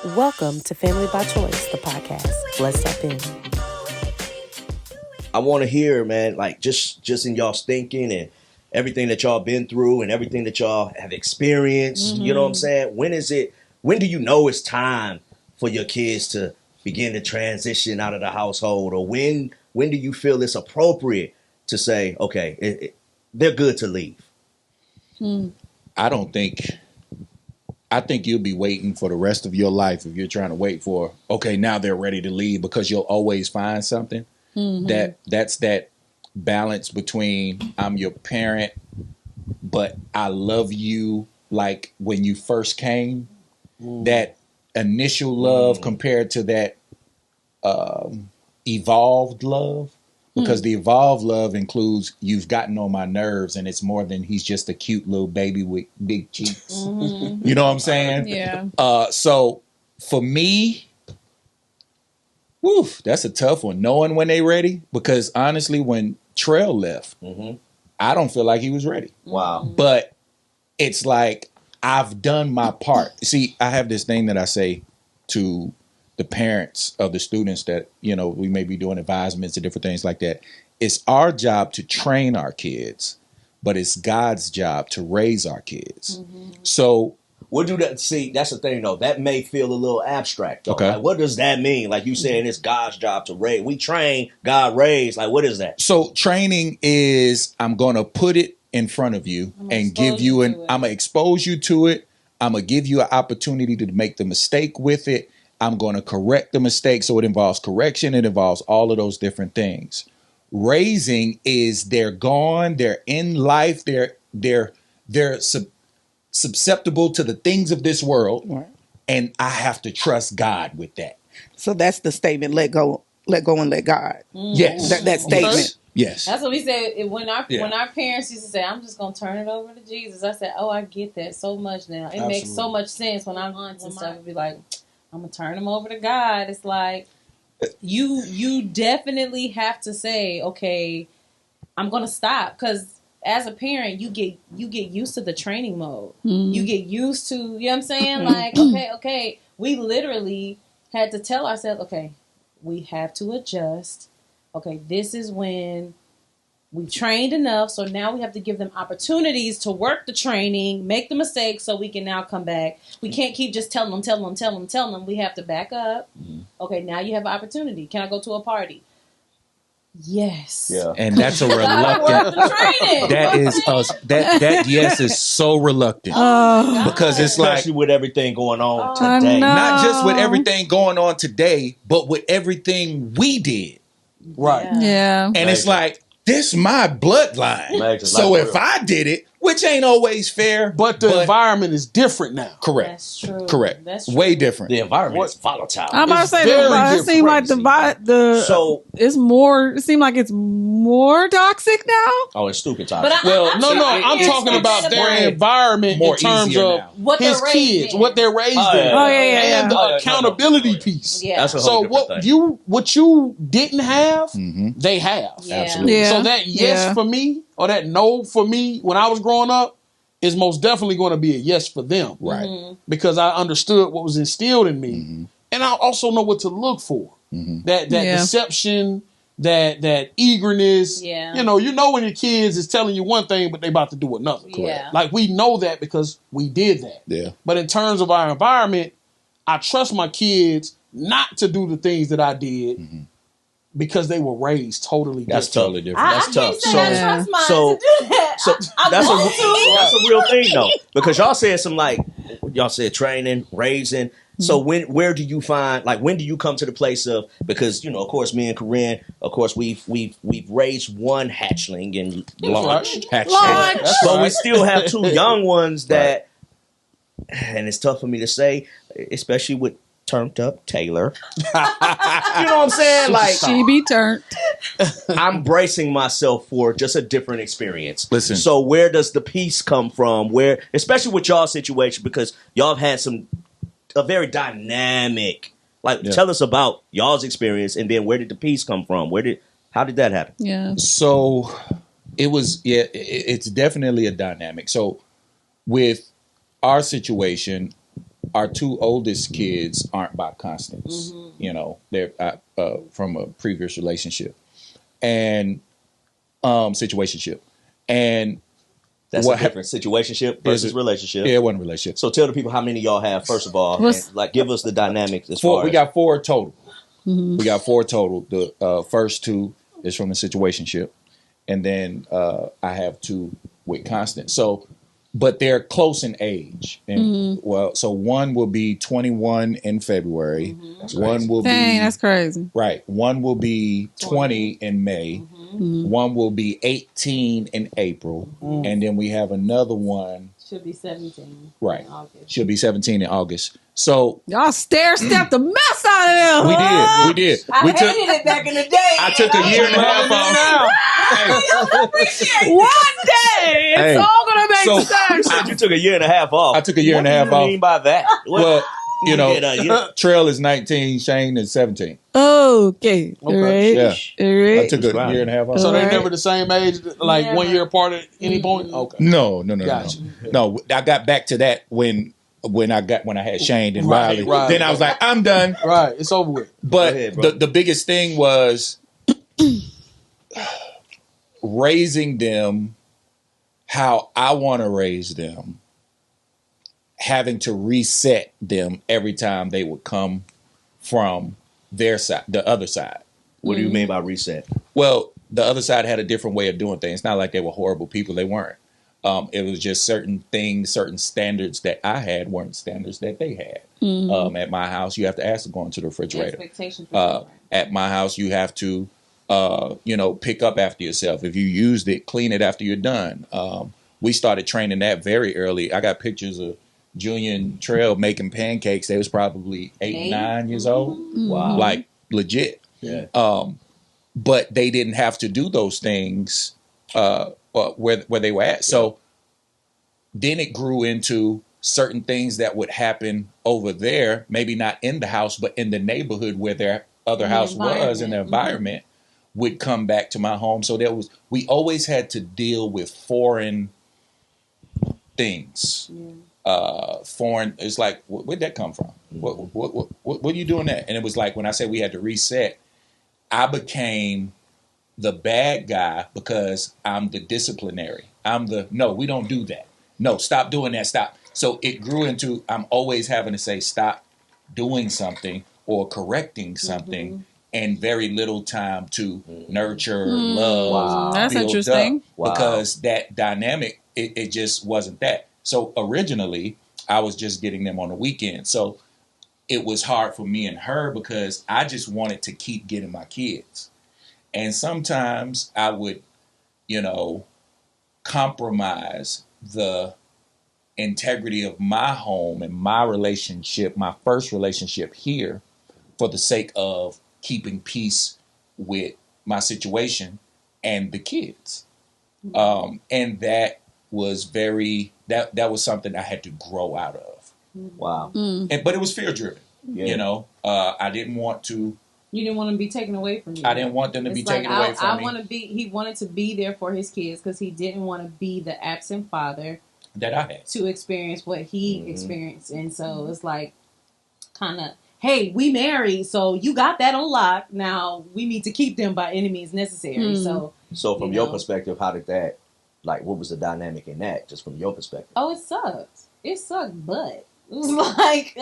Welcome to Family by Choice, the podcast. Let's tap in. I want to hear, man, like just in y'all's thinking and everything that y'all been through and everything that y'all have experienced. You know what I'm saying? When do you know it's time for your kids to begin to transition out of the household? Or when do you feel it's appropriate to say, okay, they're good to leave? I think you'll be waiting for the rest of your life if you're trying to wait for, okay, now they're ready to leave, because you'll always find something. That's that balance between I'm your parent, but I love you like when you first came. That initial love compared to that evolved love. Because the evolved love includes you've gotten on my nerves, and it's more than he's just a cute little baby with big cheeks. You know what I'm saying? Yeah. So for me, that's a tough one. Knowing when they ready, because honestly, when Trail left, I don't feel like he was ready. Wow. But it's like I've done my part. See, I have this thing that I say to the parents of the students that, you know, we may be doing advisements and different things like that. It's our job to train our kids, but it's God's job to raise our kids. So we'll do that. See, that's the thing, though. That may feel a little abstract. Though. Okay. Like, what does that mean? Like you saying it's God's job to raise. We train, God raise. Like, what is that? So training is I'm going to put it in front of you and give you I'm going to expose you to it. I'm going to give you an opportunity to make the mistake with it. I'm going to correct the mistake. So it involves correction. It involves all of those different things. Raising is they're gone. They're in life. They're susceptible to the things of this world. Right. And I have to trust God with that. So that's the statement, let go and let God. Yes. That statement. Yes. That's what we said when our parents used to say, I'm just going to turn it over to Jesus. I said, oh, I get that so much now. It makes so much sense when our aunts and stuff would be like, I'm going to turn them over to God. It's like, you definitely have to say, okay, I'm going to stop. Because as a parent, you get used to the training mode. You get used to, you know what I'm saying? Like, okay. We literally had to tell ourselves, okay, we have to adjust. Okay, this is when we trained enough, so now we have to give them opportunities to work the training, make the mistakes, so we can now come back. We can't keep just telling them. We have to back up. Okay, now you have an opportunity. Can I go to a party? Yes. Yeah. And that's a reluctant. That is us. That yes is so reluctant because it's like, especially with everything going on today. Not just with everything going on today, but with everything we did. Right. Yeah. And it's like, this my bloodline. So like if I did it, which ain't always fair, but the environment is different now. Correct. That's true. Correct. That's true. Way different. The environment is volatile. I'm about to say it seems like it's more. It seems like it's more toxic now. Oh, it's stupid toxic. I'm talking about their environment in terms of what his kids, what they're raised in, and the accountability piece. Yeah. That's a whole what you didn't have, they have. Absolutely. Yeah. So that yes for me or that no for me when I was growing up is most definitely going to be a yes for them. Right. Because I understood what was instilled in me. And I also know what to look for. That deception, that eagerness. Yeah. You know when your kids is telling you one thing, but they about to do another. Yeah. Like we know that because we did that. Yeah. But in terms of our environment, I trust my kids not to do the things that I did because they were raised totally different. That's totally different. That's tough. I trust mine So- to do that. So I that's want to. that's a real thing though, because y'all said y'all said training, raising. So where do you find, like, when do you come to the place of, because of course me and Corinne, of course we've raised one hatchling and launched, but we still have two young ones that, and it's tough for me to say, especially with turned up Taylor. You know what I'm saying? Like, She be turned. I'm bracing myself for just a different experience. Listen. So where does the peace come from? Where, especially with y'all situation, because y'all have had a very dynamic, tell us about y'all's experience, and then where did the peace come from? How did that happen? Yeah. So it's definitely a dynamic. So with our situation, our two oldest kids aren't by constants. You know, they're from a previous relationship and situationship. And that's a different situationship versus relationship. Yeah, it wasn't a relationship. So tell the people how many y'all have, first of all, and like give us the dynamics as far as. We got 4 total. We got 4 total. The first 2 is from the situationship. And then I have 2 with constant. So, but they're close in age. And well, so one will be 21 in February. One will be that's crazy. Right. One will be 20 in May. One will be 18 in April. And then we have another one. Should be 17. Right. She'll be 17 in August. So y'all stair-stepped the mess out of them. We did. I hated it back in the day. I took a year and a half off. One day, it's all gonna make sense. You said you took a year and a half off. I took a year and a half off. What do you mean by that? Well, you know, Trail is 19, Shane is 17. Okay. Right. Yeah. Right. I took a year and a half off. So they're never the same age, like 1 year apart at any point? Okay. No. Gotcha. No, I got back to that when I had Shane and Riley. Right. Then I was like, I'm done. Right. It's over with. But ahead, the biggest thing was raising them how I want to raise them, having to reset them every time they would come from their side, the other side. What do you mean by reset? Well, the other side had a different way of doing things. It's not like they were horrible people. They weren't. It was just certain things, certain standards that I had weren't standards that they had. At my house, you have to ask to go into the refrigerator. At my house, you have to, pick up after yourself. If you used it, clean it after you're done. We started training that very early. I got pictures of Junior and Trail making pancakes. They was probably 8, 9 years old. Wow. Like legit. Yeah. But they didn't have to do those things where they were at. So then it grew into certain things that would happen over there, maybe not in the house, but in the neighborhood where their other house was, in the environment would come back to my home. So we always had to deal with foreign things. Foreign, it's like, where'd that come from? What are you doing that? And it was like, when I said we had to reset, I became the bad guy because I'm the disciplinary. No, we don't do that. No, stop doing that. Stop. So it grew into, I'm always having to say, stop doing something or correcting something, and very little time to nurture, love. Wow. That's interesting. Because that dynamic, it just wasn't that. So originally, I was just getting them on the weekend. So it was hard for me and her because I just wanted to keep getting my kids. And sometimes I would, compromise the integrity of my home and my relationship, my first relationship here, for the sake of keeping peace with my situation and the kids. And that was that was something I had to grow out of. Wow. But it was fear driven. Yeah. I didn't want to. You didn't want to be taken away from you. I didn't want them to be taken away from me. He wanted to be there for his kids because he didn't want to be the absent father that I had to experience what he experienced. And so it's like, kind of, hey, we married, so you got that on lock. Now we need to keep them by any means necessary. So from your perspective, how did that, like, what was the dynamic in that, just from your perspective? Oh, it sucked. It sucked, but it was like,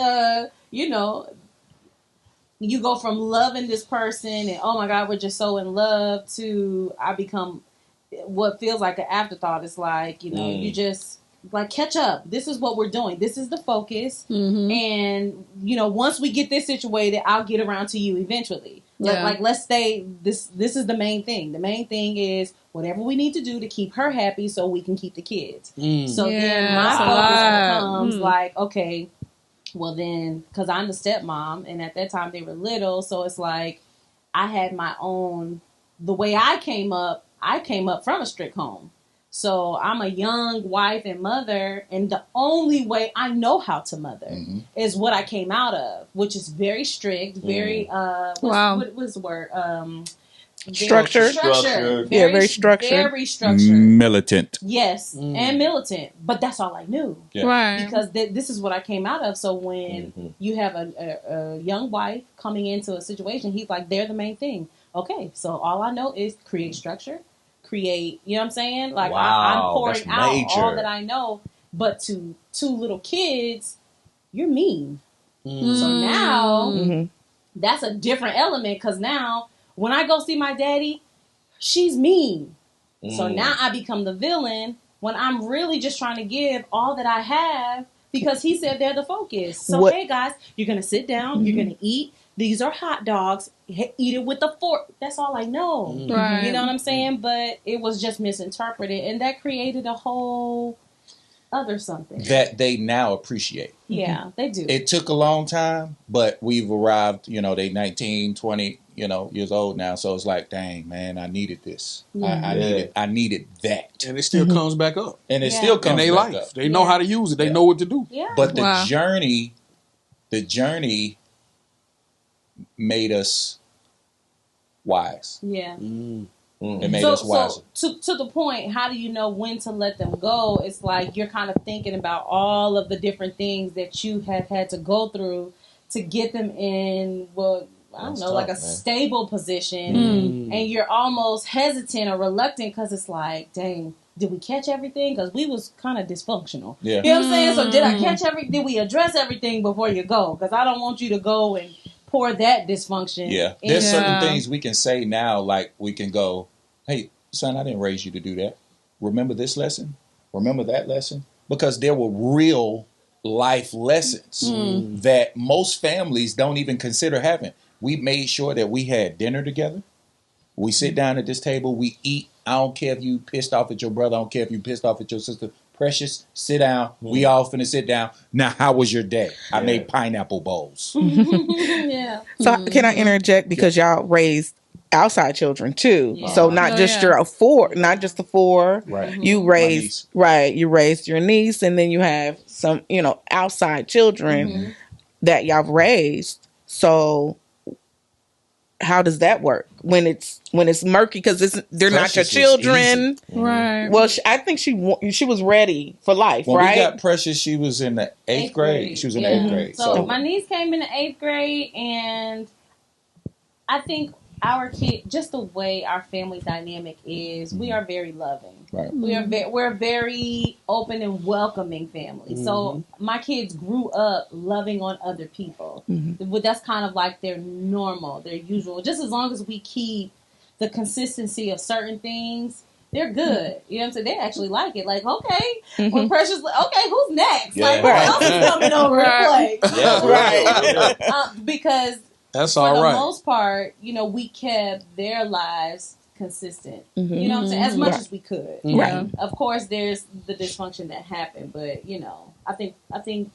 you go from loving this person and, oh my God, we're just so in love, to I become what feels like an afterthought. It's like, you just like, catch up. This is what we're doing. This is the focus. And, once we get this situated, I'll get around to you eventually. Like, let's stay. This is the main thing. The main thing is whatever we need to do to keep her happy so we can keep the kids. So then my focus becomes like, okay, well then, because I'm the stepmom, and at that time they were little, so it's like I had my own, the way I came up from a strict home. So I'm a young wife and mother, and the only way I know how to mother is what I came out of, which is very strict, very, what was the word? Structured. Very structured. Very structured. Militant. Yes, and militant. But that's all I knew. Yeah. Right. Because this is what I came out of. So when you have a young wife coming into a situation, he's like, they're the main thing. Okay, so all I know is create structure, create, you know what I'm saying? Like, I'm pouring out all that I know. But to 2 little kids, you're mean. So now, that's a different element. Because now, when I go see my daddy, she's mean. So now I become the villain when I'm really just trying to give all that I have because he said they're the focus. So, hey, guys, you're going to sit down. You're going to eat. These are hot dogs. Eat it with a fork. That's all I know. Right. You know what I'm saying? But it was just misinterpreted. And that created a whole other something. That they now appreciate. Yeah, they do. It took a long time, but we've arrived, they 19, 20, years old now. So it's like, dang, man, I needed this. I needed that. And it still comes back up. And it still comes in their back life. up. They know how to use it. They know what to do. Yeah. But the journey made us wise. Yeah. It made us wiser. So to the point, how do you know when to let them go? It's like you're kind of thinking about all of the different things that you have had to go through to get them in, like a stable position. And you're almost hesitant or reluctant because it's like, dang, did we catch everything? Because we was kind of dysfunctional. Yeah. You know what I'm saying? So did I catch everything? Did we address everything before you go? Because I don't want you to go and pour that dysfunction. Yeah. There's certain things we can say now, like we can go, hey, son, I didn't raise you to do that. Remember this lesson? Remember that lesson? Because there were real life lessons that most families don't even consider having. We made sure that we had dinner together. We sit down at this table. We eat. I don't care if you pissed off at your brother. I don't care if you pissed off at your sister. Precious, sit down. We all finna sit down. Now, how was your day? I made pineapple bowls. Yeah. So can I interject because y'all raised outside children too? Yeah. So not just your four, not just the four. Right. You raised You raised your niece, and then you have some outside children that y'all raised. So how does that work when it's murky because they're not your children? Right. Well, I think she was ready for life, when right? we got Precious, she was in the eighth grade. She was in the 8th grade. So my niece came in the 8th grade, and I think our kid, just the way our family dynamic is, we are very loving. Right. We're a very open and welcoming family. So my kids grew up loving on other people. That's kind of like their normal, their usual. Just as long as we keep the consistency of certain things, they're good. You know what I'm saying? They actually like it. Like, okay, when Precious, okay, who's next? Yeah. Like, who else is coming over to play? Yeah, because that's for all right. the most part, we kept their lives consistent. You know what I'm saying? As much as we could. Right. Of course, there's the dysfunction that happened, but I think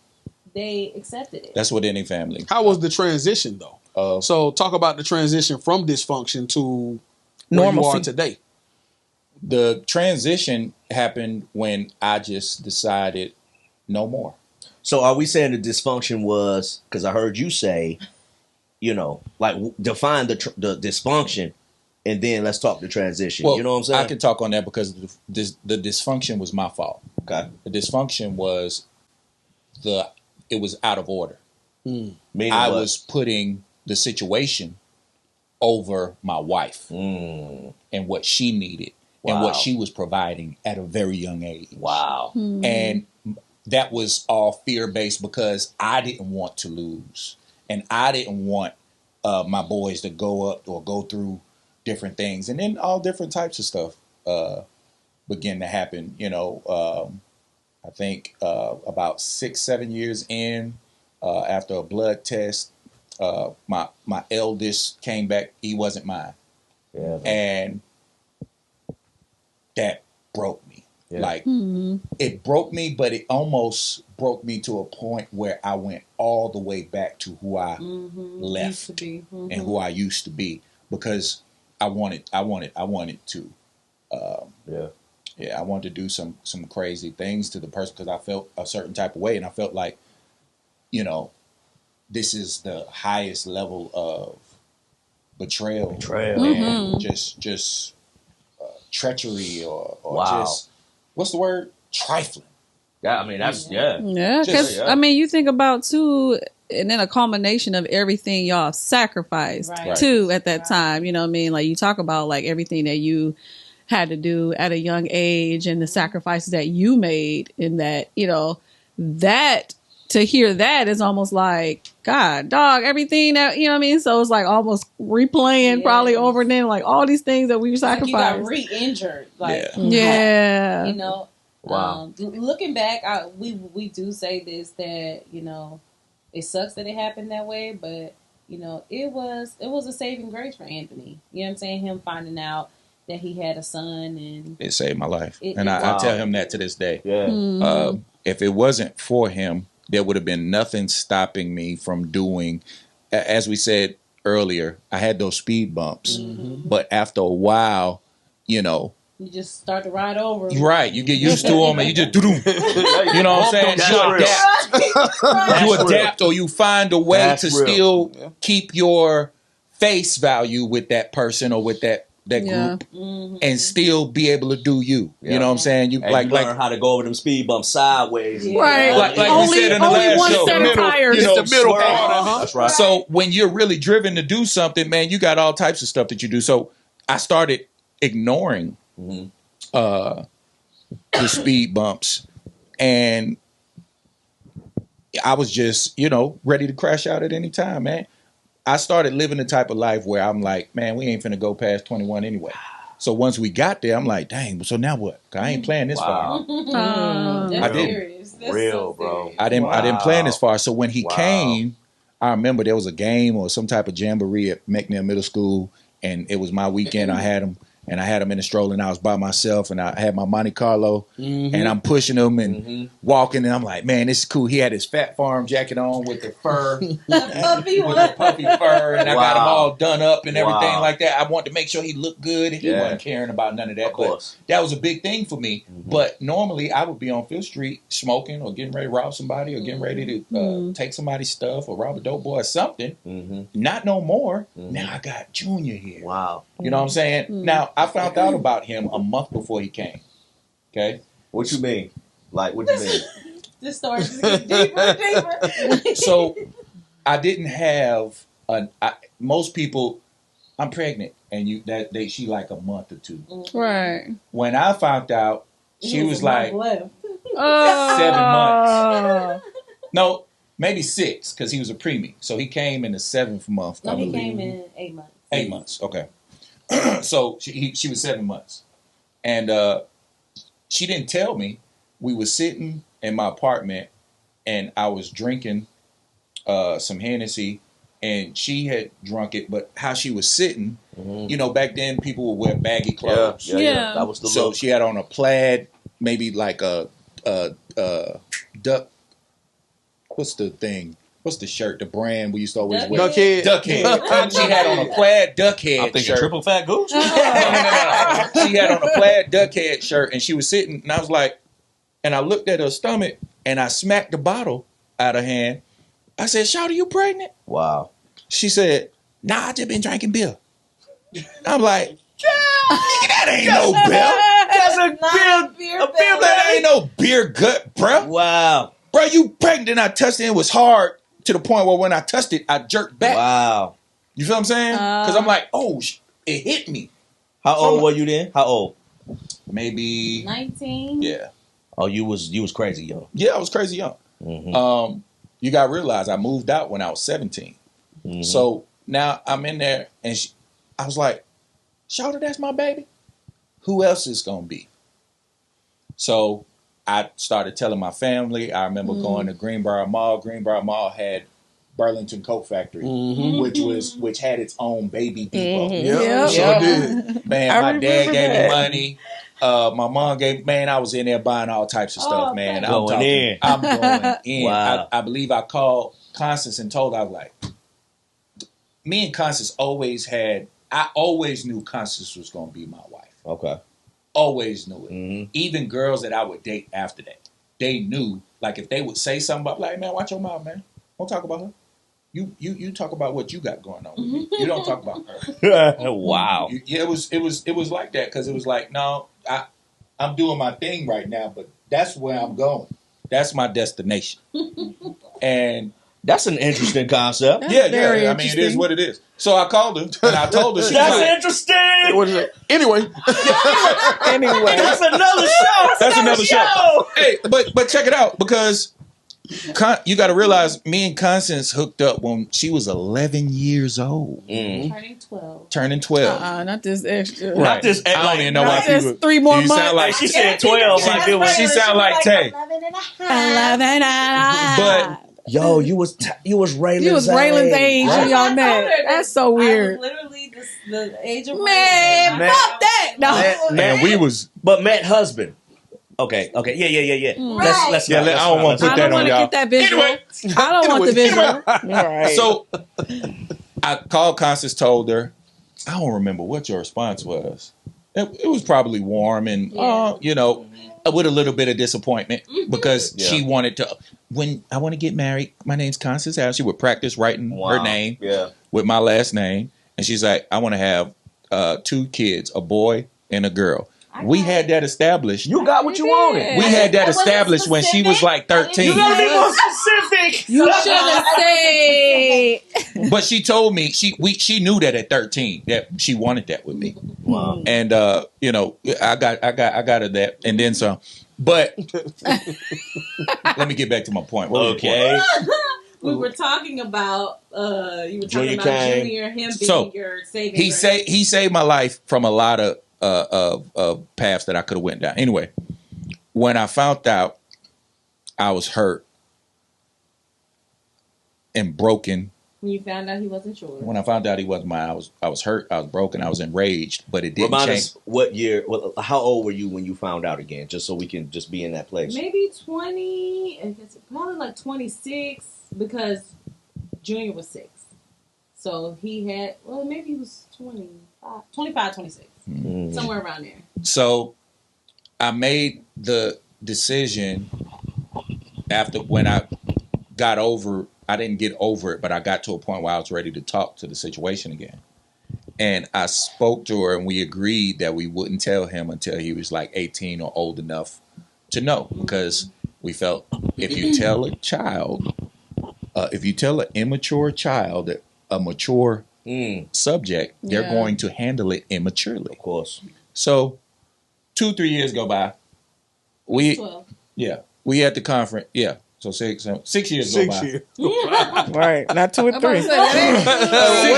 they accepted it. That's what any family. How was the transition though? So talk about the transition from dysfunction to where normalcy. you are today. The transition happened when I just decided no more. So are we saying the dysfunction was, because I heard you say, like define the dysfunction, and then let's talk the transition. Well, you know what I'm saying? I can talk on that because the dysfunction was my fault. Okay. The dysfunction was it was out of order. Meaning I what? was putting the situation over my wife and what she needed and what she was providing at a very young age. Wow. And that was all fear-based because I didn't want to lose. And I didn't want my boys to go up or go through different things. And then all different types of stuff began to happen. I think about 6-7 years in, after a blood test, my eldest came back. He wasn't mine. Yeah. And that broke me. Yeah. Like, it broke me, but it almost broke me to a point where I went all the way back to who I left and who I used to be, because I wanted to, I wanted to do some crazy things to the person because I felt a certain type of way, and I felt like, this is the highest level of betrayal, Mm-hmm. and just treachery or just what's the word? Trifling. Yeah, I mean that's yeah. Because I mean, you think about too, and then a culmination of everything y'all sacrificed too at that time. You know what I mean? Like you talk about like everything that you had to do at a young age and the sacrifices that you made, in that, you know, that to hear that is almost like, God, dog, everything that, you know what I mean? So it's like almost replaying probably over and then, like all these things that we sacrificed. Like you got re-injured. Like, you know, looking back, we do say this, that, you know, it sucks that it happened that way, but, you know, it was a saving grace for Anthony. You know what I'm saying? Him finding out that he had a son, and it saved my life. I tell him that to this day. Yeah. If it wasn't for him, there would have been nothing stopping me from doing, as we said earlier, I had those speed bumps, but after a while, you know, you just start to ride over. Right. You get used to them and you just, you know what I'm saying? You adapt or you find a way to still keep your face value with that person or with that group and still be able to do you. You know what I'm saying? You and learn how to go over them speed bumps sideways. Right. Like we said in the last show. Set of tires. You know, the middle part. That's right. So when you're really driven to do something, man, you got all types of stuff that you do. So I started ignoring the speed bumps, and I was just, you know, ready to crash out at any time, man. I started living the type of life where I'm like, man, we ain't finna go past 21 anyway. So once we got there, I'm like, dang, so now what? I ain't playing this far. That's I didn't. serious. That's Real, so bro. serious. I didn't plan this far. So when he came, I remember there was a game or some type of jamboree at McNair Middle School, and it was my weekend. I had him in the stroller, and I was by myself, and I had my Monte Carlo, and I'm pushing him and walking, and I'm like, man, this is cool. He had his Fat Farm jacket on with the fur, with the puffy fur, and I got him all done up and everything like that. I wanted to make sure he looked good. He wasn't caring about none of that. But that was a big thing for me. But normally I would be on Fifth Street smoking or getting ready to rob somebody or getting ready to take somebody's stuff or rob a dope boy or something. Not no more. Now I got Junior here. Wow. You know what I'm saying? Now, I found out about him a month before he came. Okay? What you mean? Like, what you mean? This story just gets deeper and deeper. So, I didn't have most people. I'm pregnant, and she like a month or two. Right. When I found out, she was like 7 months. No, maybe 6, because he was a preemie. So he came in the 7th month. No, he came in 8 months. 8 months. Okay. So she was 7 months, and she didn't tell me. We were sitting in my apartment, and I was drinking some Hennessy, and she had drunk it. But how she was sitting, you know, back then people would wear baggy clothes. Yeah. That was the so look. she had on a plaid, maybe like a duck. What's the thing? What's the shirt? The brand we used to always wear. Duckhead. She had on a plaid Duckhead I'm thinking shirt. Triple Fat Goose. No. She had on a plaid Duckhead shirt, and she was sitting, and I was like, and I looked at her stomach, and I smacked the bottle out of her hand. I said, "Shawty, you pregnant?" Wow. She said, "Nah, I just been drinking beer." I'm like, that ain't no beer. That's a beer. That ain't no beer gut, bro. Wow. Bro, you pregnant, and I touched it, and it was hard to the point where when I touched it, I jerked back. Wow. You feel what I'm saying? Because I'm like, oh, it hit me. How old were you then? How old? Maybe 19. Yeah. Oh, you was crazy young. Yeah, I was crazy young. You got to realize I moved out when I was 17. So now I'm in there, and I was like, "Shawty, that's my baby. Who else is gonna be?" So I started telling my family. I remember going to Greenbrier Mall. Greenbrier Mall had Burlington Coat Factory, which had its own Baby Depot. Sure did. Man, my dad gave me money. My mom gave. Man, I was in there buying all types of stuff. Man, I'm going in. Wow. I believe I called Constance and told her, I was like, me and Constance always had. I always knew Constance was going to be my wife. Okay. Always knew it. Even girls that I would date after that, they knew. Like if they would say something about, like, man, watch your mouth, man. Don't talk about her. You talk about what you got going on with me. You don't talk about her. Wow. It was like that because it was like, no, I'm doing my thing right now, but that's where I'm going. That's my destination. And that's an interesting concept. Yeah. I mean, it is what it is. So I called her and I told her. That's like, interesting. What is it? Anyway, that's another show. That's another show. Hey, but check it out because you got to realize me and Constance hooked up when she was 11 years old. Turning 12. Not this extra. Right. Not this. I don't even know why people. 3 more months. Sound like, she said 12. Like it was. She sound like Tay. 11 and a half. But yo, you was Raylan's You was Raylan's age Right. when y'all met. That's so weird. I was literally the age of Man, fuck that. No. man, we was. But met husband. Okay. Yeah. Right. Let's I don't want to put I that don't on want to y'all. get that visual. Anyway. I don't want the visual. Right. So I called Constance, told her. I don't remember what your response was. It was probably warm and with a little bit of disappointment because she wanted to. When I want to get married, my name's Constance Adams. She would practice writing her name with my last name, and she's like, I want to have 2 kids, a boy and a girl. We had that established. You got what you wanted. We had that established when she was like 13. You gotta be more specific. You should have said. But she told me she knew that at 13 that she wanted that with me. Wow. And I got her that and then some. But let me get back to my point. Okay. We were talking about you were Junior talking about Kane. Junior, him being So, your saving grace. He saved my life from a lot of paths that I could have went down. Anyway, when I found out I was hurt and broken. When you found out he wasn't yours. When I found out he wasn't mine, I was hurt, I was broken, I was enraged, but it didn't Remind change. us what year, how old were you when you found out again, just so we can just be in that place. Maybe 20, I guess probably like 26 because Junior was 6. So he had, maybe he was 25, 26. Mm. Somewhere around there. So I made the decision after when I got over, I didn't get over it, but I got to a point where I was ready to talk to the situation again. And I spoke to her and we agreed that we wouldn't tell him until he was like 18 or old enough to know. Because we felt if you tell a child, if you tell an immature child a mature subject, they're going to handle it immaturely. Of course. So 2-3 years go by. We 12. we at the conference. Yeah. So 6 years go by. 6 years. Right, not 2 or 3. 6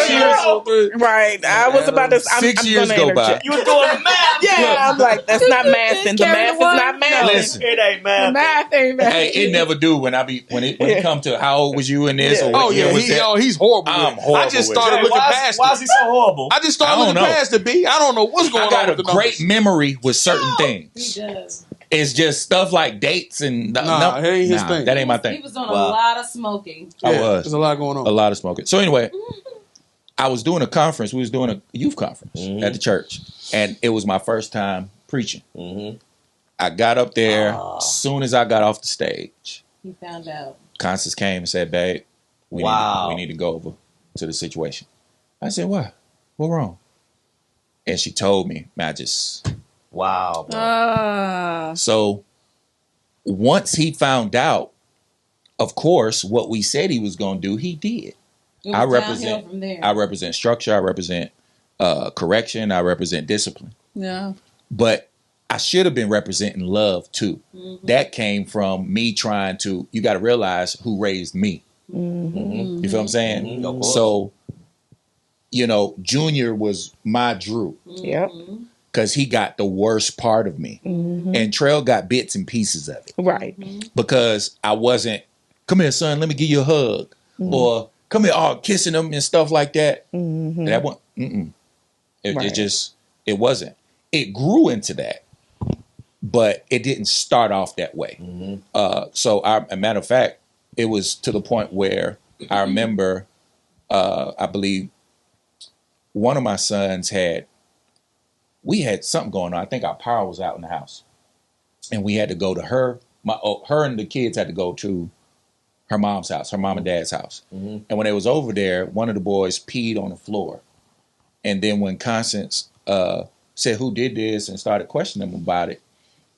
years. Right, I was about to. 6 years gonna go by. interject. You were doing the math. Yeah, I'm like, that's not mathing. The math is not math. Listen, It ain't math. Math ain't math. hey, it never do when it come to how old was you in this or Oh what yeah, year was that? he's horrible. I'm with it. horrible I just with it. started looking Why past is he it. so horrible? I just started I don't looking know. past it, B. I don't know what's going I on got with a the great numbers. memory with certain He things. does. It's just stuff like dates and it ain't his thing. That ain't my He thing. was doing Wow. a lot of smoking. I Yeah, was There's a lot going on. a lot of smoking. So anyway, I was doing a conference. We was doing a youth conference at the church, and it was my first time preaching. Mm-hmm. I got up there. As soon as I got off the stage, He found out. Constance came and said, "Babe, we need to go over to the situation." I said, "Why? What wrong?" And she told me, Wow, bro. So once he found out, of course, what we said he was going to do, he did. It was I downhill from there. represent structure. I represent correction. I represent discipline. Yeah. But I should have been representing love too. Mm-hmm. That came from me trying to. You got to realize who raised me. Mm-hmm. You feel what I'm saying? Mhm, of course. So, Junior was my Drew Yep. because he got the worst part of me, and Trail got bits and pieces of it. Right. Because I wasn't, come here, son, let me give you a hug. Or come here, kissing them and stuff like that. That one, it wasn't. It grew into that, but it didn't start off that way. So, a matter of fact, it was to the point where I remember, I believe one of my sons we had something going on. I think our power was out in the house. And we had to go to her and the kids had to go to her mom's house, her mom and dad's house. Mm-hmm. And when they was over there, one of the boys peed on the floor. And then when Constance said who did this and started questioning them about it,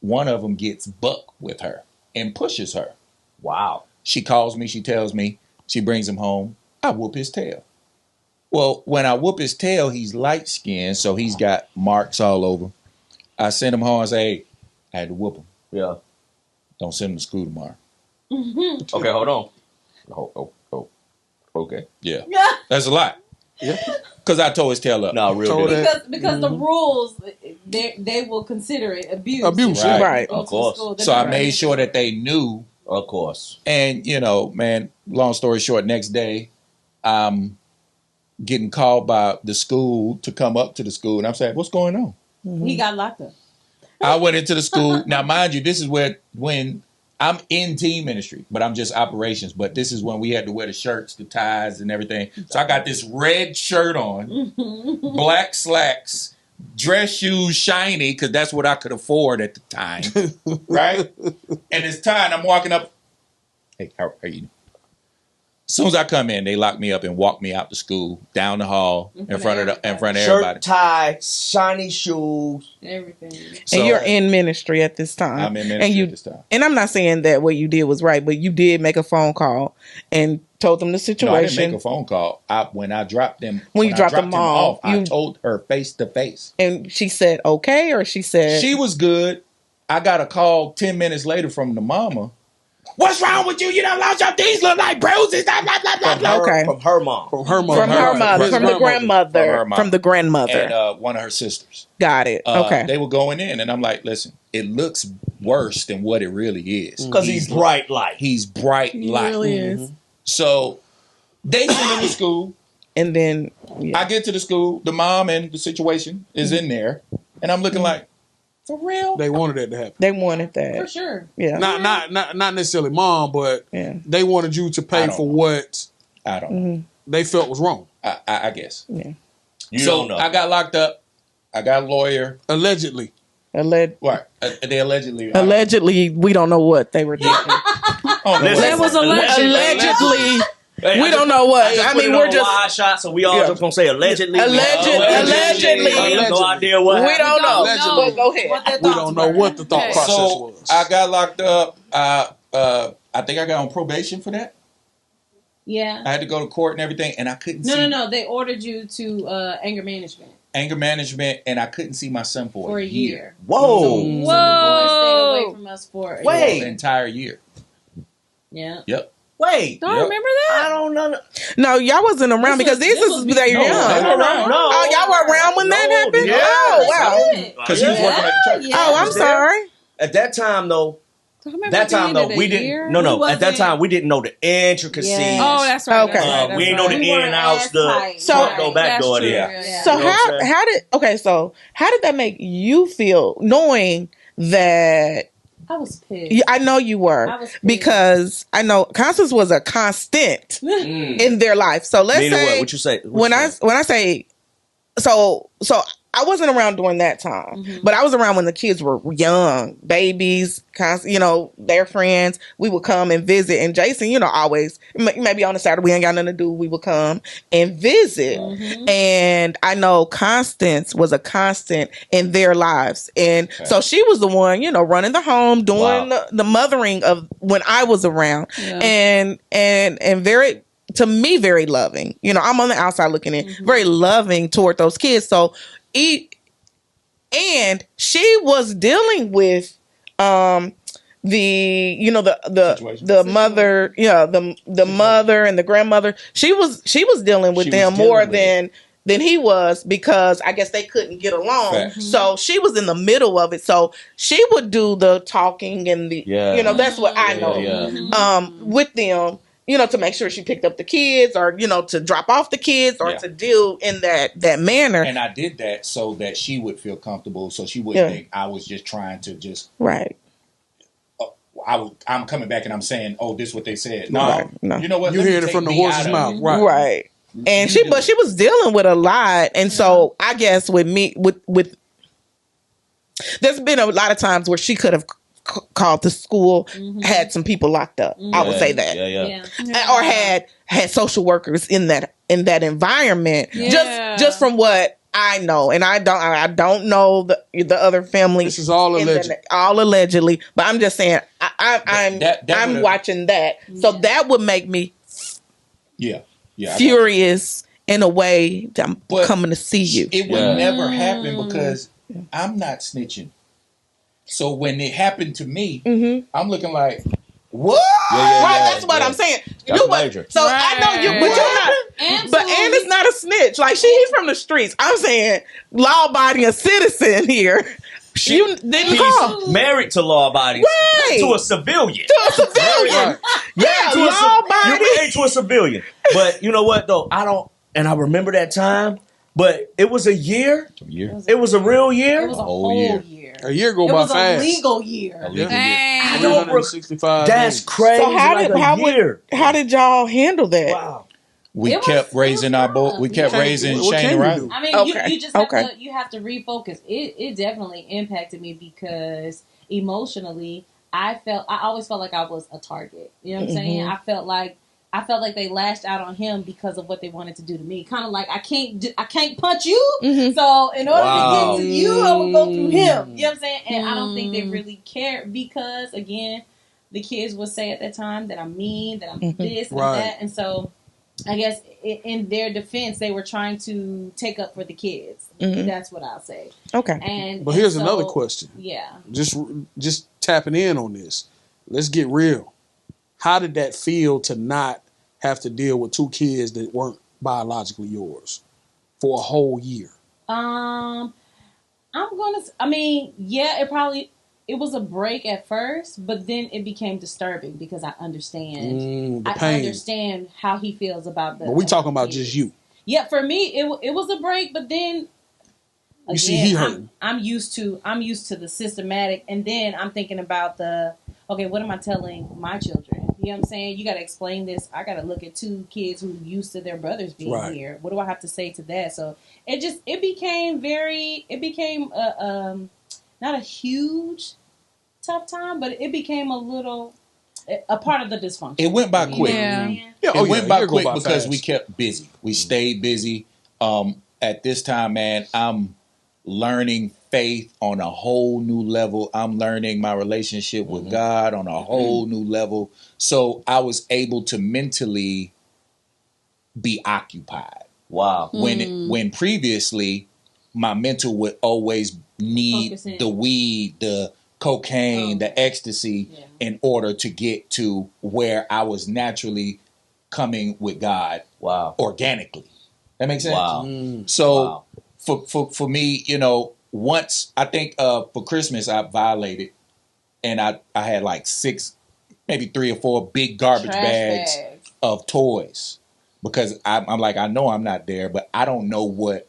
one of them gets buck with her and pushes her. Wow. She calls me, she tells me, she brings him home. I whoop his tail. Well, when I whoop his tail, he's light-skinned, so he's got marks all over. I send him home and say, hey, I had to whoop him. Yeah. Don't send him to school tomorrow. Okay, hold on. Oh. Okay. Yeah. That's a lot. Yeah. Because I tore his tail up. No, real good. Because the rules, they will consider it abuse. Abuse, right. Of course. So I made sure that they knew. Of course. And, man, long story short, next day, I'm getting called by the school to come up to the school. And I'm saying, what's going on? Mm-hmm. He got locked up. I went into the school. Now, mind you, this is when I'm in team ministry, but I'm just operations. But this is when we had to wear the shirts, the ties, and everything. So I got this red shirt on, black slacks, dress shoes, shiny, because that's what I could afford at the time, right? And it's time I'm walking up. Hey, how are you? As soon as I come in, they lock me up and walk me out to school, down the hall, in front of everybody. Shirt, tie, shiny shoes, everything. So, and you're in ministry at this time. I'm in ministry at this time. And I'm not saying that what you did was right, but you did make a phone call and told them the situation. No, I didn't make a phone call. When I dropped them, when you dropped them off, I told her face to face. And she said okay, or she said she was good. I got a call 10 minutes later from the mama. What's wrong with you? You done lost your these look like bruises. Blah, blah, blah, blah, blah. Okay. From her mom. From the grandmother. From the grandmother. And one of her sisters. Got it. Okay. They were going in, and I'm like, listen, it looks worse than what it really is. Because he's bright light. He's bright light. He really is. So they send him to school. And then I get to the school. The mom and the situation is in there. And I'm looking like, for real? They wanted that to happen. They wanted that. For sure. Yeah. Not necessarily mom, but they wanted you to pay for what I don't know. They felt was wrong. I guess. Yeah. You don't know. I got locked up. I got a lawyer. Allegedly. Right. They allegedly. Allegedly, we don't know what they were thinking. That was allegedly. Hey, we don't know what. I mean, we're just wide shot, so we all just gonna say allegedly. Allegedly. I have no idea what. We don't know. Allegedly. Go ahead. We don't know what the thought process was. I got locked up. I think I got on probation for that. Yeah. I had to go to court and everything, and I couldn't. No. They ordered you to anger management. And I couldn't see my son for a year. Whoa. So the boy stayed away from us for an entire year. Yeah. Yep. Wait. Don't remember that? I don't know. No, y'all wasn't around because they're young. They were around. No. Oh, y'all were around when that happened? Yeah. Oh, wow. Because he was working at the church. Yeah. Oh, I'm sorry. At that time, though. We didn't. No. At that time, we didn't know the intricacies. Yeah. Oh, that's right. Okay. That's right, we didn't know the in and outs. The back door there. So how did that make you feel knowing that? I was pissed. I know you were. I was pissed. Because I know Constance was a constant in their life. So let's say what you say when I say so I wasn't around during that time, but I was around when the kids were young, babies, their friends. We would come and visit, and Jason, always, maybe on a Saturday we ain't got nothing to do, we would come and visit. And I know Constance was a constant in their lives, and so she was the one, running the home, doing the mothering of when I was around, and very. To me, very loving. I'm on the outside looking in, very loving toward those kids. So, and she was dealing with the mother, the mother and the grandmother. She was dealing with them more than he was, because I guess they couldn't get along. Facts. So she was in the middle of it. So she would do the talking and the that's what I know with them. To make sure she picked up the kids, or, to drop off the kids, or to deal in that manner. And I did that so that she would feel comfortable, so she wouldn't think I was just trying to just... Right. I'm coming back and I'm saying, oh, this is what they said. No, right. No. You know what? You heard it from the horse's mouth. Right. And she was dealing with a lot. And so I guess with me, with there's been a lot of times where she could have called the school had some people locked up. I would say that. Or had social workers in that environment. Just from what I know, and I don't know the other family. This is all alleged. All allegedly, but I'm just saying I'm watching that, so that would make me furious in a way that I'm coming to see you. It would never happen because I'm not snitching. So when it happened to me, I'm looking like, what? That's what I'm saying. So I know you, but you're not. But Ann is not a snitch. Like he's from the streets. I'm saying law-abiding citizen here. You didn't call. Married to law-abiding, to a civilian. Law-abiding. You're married to a civilian. But you know what though? I remember that time. But it was a year. It was a real year. It was a whole year. A year go by fast. It was a legal year. I don't 365 That's days. crazy. So how did y'all handle that? Wow. We kept raising Shane around. I mean, you just have to refocus. It definitely impacted me because emotionally, I always felt like I was a target. You know what I'm saying? I felt like they lashed out on him because of what they wanted to do to me. Kind of like I can't punch you, so in order to get to you, I would go through him. You know what I'm saying? And I don't think they really cared because again, the kids would say at that time that I'm mean, that I'm this and that, and so I guess in their defense, they were trying to take up for the kids. That's what I'll say. Okay. But here's another question. Yeah. Just tapping in on this. Let's get real. How did that feel to not have to deal with two kids that weren't biologically yours for a whole year? It was a break at first, but then it became disturbing because I understand. I understand how he feels about that. But we talking about just you. Yeah, for me, it was a break, but then again, you see, he hurting. I'm used to the systematic, and then I'm thinking about what am I telling my children? You know what I'm saying? You got to explain this. I got to look at two kids who used to their brothers being here. What do I have to say to that? So it became not a huge tough time, but it became a part of the dysfunction. It went by quick. It went by quick because fast. We kept busy. We stayed busy. At this time, man, I'm learning faith on a whole new level. I'm learning my relationship with God on a whole new level. So I was able to mentally be occupied. Wow. When previously my mental would always need the weed, the cocaine, the ecstasy in order to get to where I was naturally coming with God organically. That makes sense? Wow. So for me, once I think for Christmas I violated and I had like 6, maybe 3 or 4 big garbage bags of toys because I'm like, I know I'm not there, but I don't know what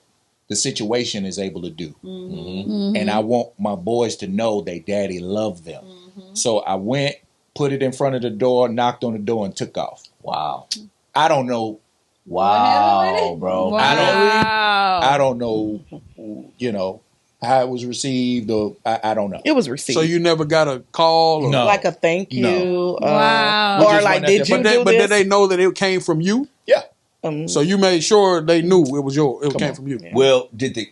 the situation is able to do. And I want my boys to know they daddy loved them. So I went, put it in front of the door, knocked on the door and took off. Wow. I don't know. Wow, bro. Wow. I don't know, how it was received or I don't know. It was received. So you never got a call or like a thank you? No. Wow. Or like, did you do this? But did they know that it came from you? Yeah. So you made sure they knew it was It came from you. Yeah. Well, did the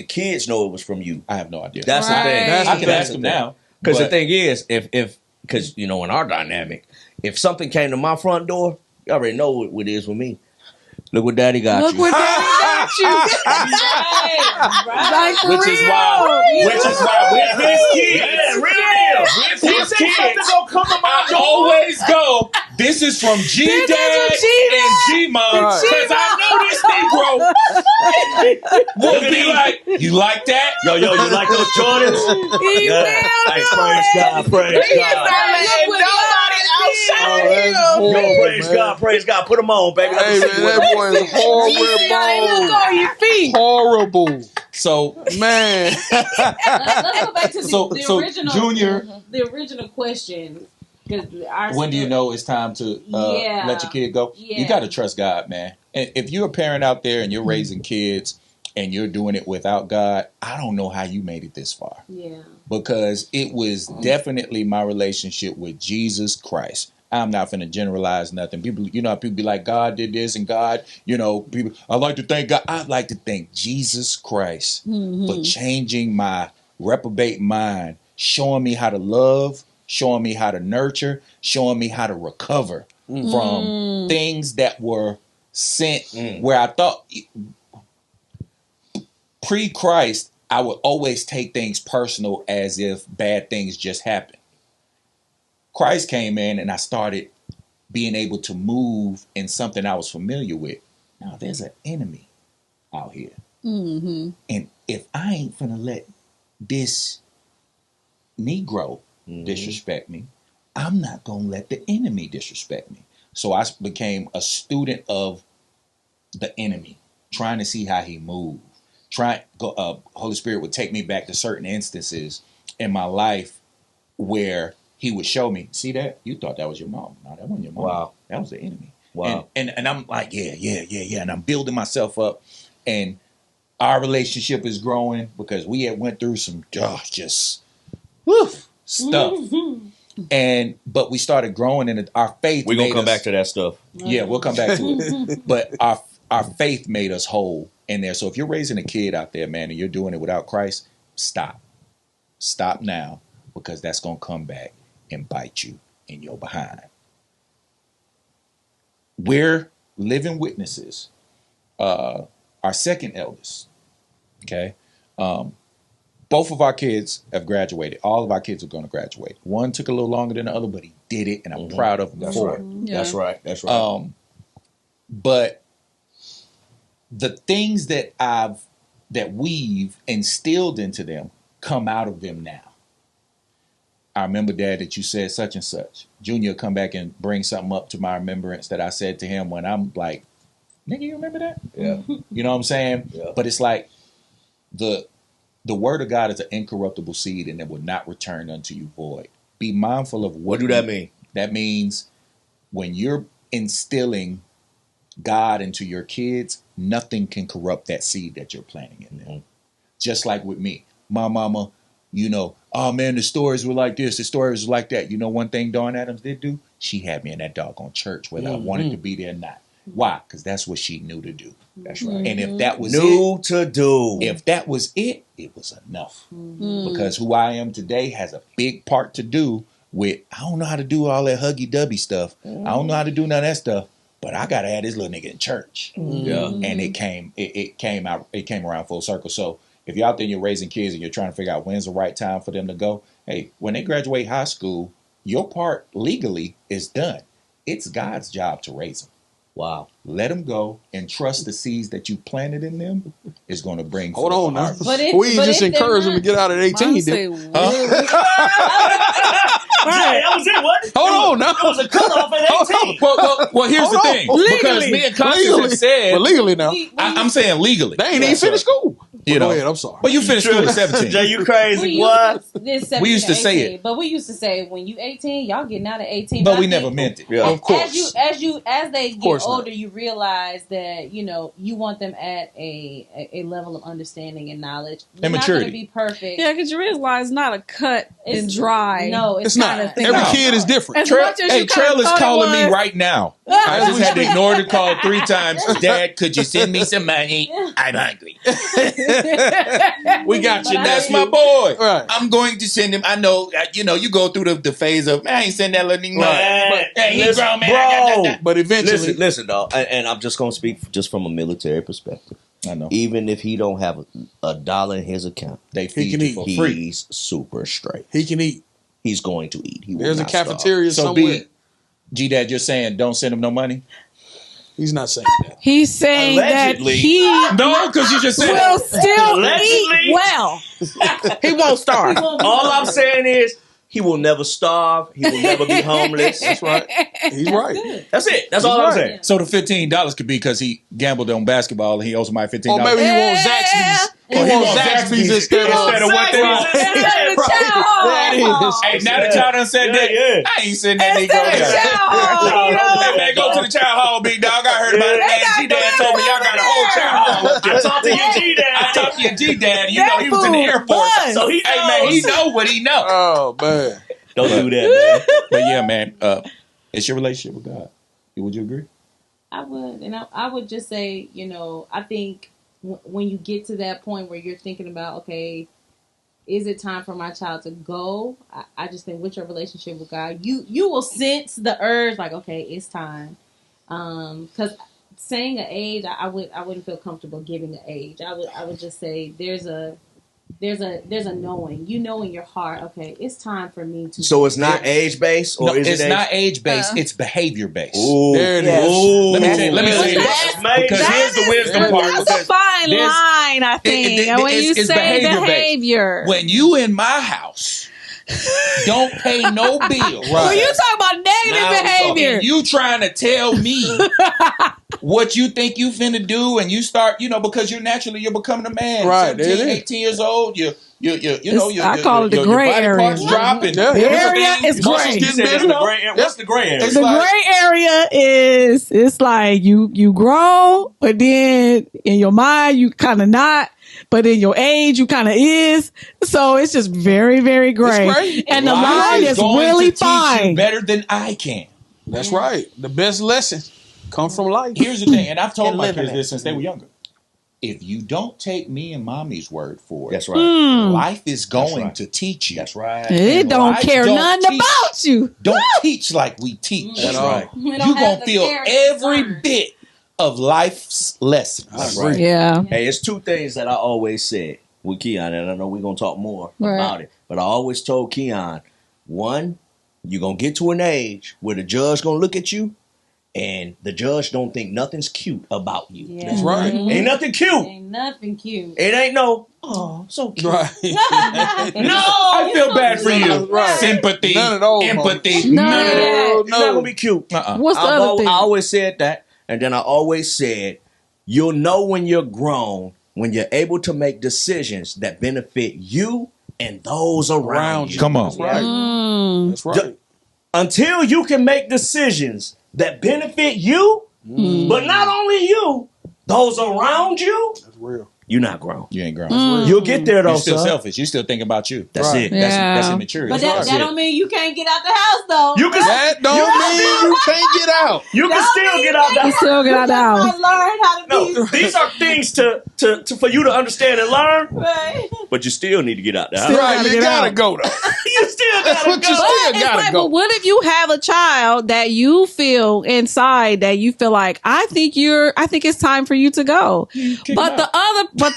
kids know it was from you? I have no idea. That's the thing. I can ask them now. Because the thing is, because in our dynamic, if something came to my front door, you already know what it is with me. Look what Daddy got you. Look what Daddy got you. Right. Like, Which is why with his kids, with his kids, I always go, this is from G-Dad and G-Mom, because I know this Negro will be like, you like that? Yo, you like those Jordans? He will. Hey, praise God. Praise God. Put them on, baby. Hey, man, that boy is horrible. Look on your feet. Horrible. So, man. Let's go back to the original. Junior, the original question. When do you know it's time to let your kid go? Yeah. You got to trust God, man. And if you're a parent out there and you're raising kids and you're doing it without God, I don't know how you made it this far. Yeah. Because it was definitely my relationship with Jesus Christ. I'm not finna generalize nothing. People, people be like, God did this and God, people, I like to thank God. I like to thank Jesus Christ for changing my reprobate mind, showing me how to love, showing me how to nurture, showing me how to recover from things that were sent where I thought pre-Christ, I would always take things personal as if bad things just happened. Christ came in and I started being able to move in something I was familiar with. Now there's an enemy out here. And if I ain't finna let this Negro disrespect me, I'm not gonna let the enemy disrespect me. So I became a student of the enemy, trying to see how he moved. Holy Spirit would take me back to certain instances in my life where he would show me, see that? You thought that was your mom. No, that wasn't your mom. Wow. That was the enemy. Wow. And I'm like, yeah. And I'm building myself up. And our relationship is growing because we had went through some stuff. But we started growing and our faith. We're going to come back to that stuff. Yeah, we'll come back to it. But our faith made us whole in there. So if you're raising a kid out there, man, and you're doing it without Christ, stop. Stop now, because that's going to come back and bite you in your behind. We're living witnesses. Our second eldest, okay? Both of our kids have graduated. All of our kids are going to graduate. One took a little longer than the other, but he did it, and I'm proud of him for it. Yeah. That's right. But the things that we've instilled into them come out of them now. I remember, Dad, that you said such and such. Junior come back and bring something up to my remembrance that I said to him when I'm like, nigga, you remember that? Yeah. You know what I'm saying? Yeah. But it's like the word of God is an incorruptible seed and it will not return unto you void. Be mindful of what do that mean? That means when you're instilling God into your kids, nothing can corrupt that seed that you're planting in them. Just like with me, my mama, oh man, the stories were like this, the stories were like that. You know one thing Dawn Adams did do? She had me in that doggone church, whether I wanted to be there or not. Why? Because that's what she knew to do. That's right. And if that was if that was it, it was enough. Because who I am today has a big part to do with, I don't know how to do all that huggy-dubby stuff. I don't know how to do none of that stuff, but I got to have this little nigga in church. Yeah. And it came around full circle. So if you're out there and you're raising kids and you're trying to figure out when's the right time for them to go, hey, when they graduate high school, your part legally is done. It's God's job to raise them. Wow. Let them go and trust the seeds that you planted in them is going to bring forth. Hold on now. We just encourage them to get out at 18. Right, that was it, what? Hold on now. That was a cutoff at 18. Well, here's the thing. Because me and Constance have said... But legally now. I'm saying legally. They ain't even finished school. Go ahead, I'm sorry. Well, you finished school at 17. Jay, you crazy, what? We used to say it. But we used to say, when you 18, y'all getting out at 18. But we never meant it. Yeah. Of course. As they get older, you realize that, you want them at a level of understanding and knowledge. And maturity. Not going to be perfect. Yeah, because you realize it's not a cut and dry. No, it's not. Every kid is different. Trail is calling me right now. I just had to ignore the call 3 times. Dad, could you send me some money? I'm hungry. We got you. That's my boy. Right. I'm going to send him. I know, you go through the phase of, man, I ain't send that little nigga money. But he's grown, man. Bro. But eventually. Listen, dog. And I'm just going to speak just from a military perspective. I know. Even if he don't have a dollar in his account, they feed you for free. He's super straight. He can eat. He's going to eat. There's a cafeteria somewhere. G-Dad, you're saying don't send him no money? He's not saying that. He's saying Allegedly. that he No, because you just said will still Allegedly. eat well. He won't starve. All I'm saying is he will never starve. He will never be homeless. That's right. He's right. That's it. That's all I'm saying. So the $15 could be because he gambled on basketball and he owes somebody $15. Or maybe he wants Zaxby's. He wants Zaxby's instead of what they want. That is. Hey, now that y'all done said that, I ain't sitting that nigga over there. Hey, man, go to the child hall, big dog. I heard about it, man. G-Dad told me y'all got a whole child hall up I talked to your G dad. I talked to your G dad. You know he was in the Air Force, so he knows. Hey man, he know what he know. Oh man, don't do that, man. But yeah, man, it's your relationship with God. Would you agree? I would, and I would just say, I think when you get to that point where you're thinking about, okay, is it time for my child to go? I just think with your relationship with God, you will sense the urge, like, okay, it's time. Because saying an age, I wouldn't feel comfortable giving an age. I would just say there's a knowing. You know in your heart, okay, it's time for me to. So it's not age based, or no, is it? It's not age based. It's behavior based. There it is. Let me say this because here's the wisdom part. That's a fine line, I think. When you say behavior, when you in my house. Don't pay no bill. Right. When you talk about negative behavior, and you trying to tell me what you think you finna do, and you start, because you're becoming a man. Right, 17, 18 years old, I call it the gray area. Parts dropping. The area is gray. What's the gray area? The gray area is it's like you grow, but then in your mind you kind of not. But in your age, you kind of is. So it's just very, very gray. And the line is really fine. Better than I can. That's right. The best lesson comes from life. Here's the thing, and I've told my kids this since they were younger. If you don't take me and mommy's word for it, that's right. Life is going to teach you. That's right. It don't care nothing about you. Don't teach like we teach. That's right. You're going to feel every bit of life's lessons. That's right. Yeah. Hey, it's two things that I always said with Keon, and I know we're going to talk more about it, but I always told Keon, one, you're going to get to an age where the judge going to look at you, and the judge don't think nothing's cute about you. Yeah. That's right. Ain't nothing cute. Ain't nothing cute. It ain't so cute. Right. No, I feel bad for you. Right. Sympathy, None of those, empathy, none of that. It's not going to be cute. What's the other thing? I always said that. And then I always said, you'll know when you're grown, when you're able to make decisions that benefit you and those around you. Come on. That's right. That's right. Until you can make decisions that benefit you, but not only you, those around you, That's real. you're not grown. You ain't grown. You'll get there though, You're still son. selfish. You still think about you. That's it. That's immaturity. But that don't mean you can't get out the house, though. That don't mean you can't get out. You can still get out the house. Still get out the I house. learned how to No, these are things to for you to understand and learn, Right. but you still need to get out the house. Right, you gotta go though. You still That's gotta what you go. still It's gotta like, go. but what if you have a child that you feel inside that you feel like I think it's time for you to go, but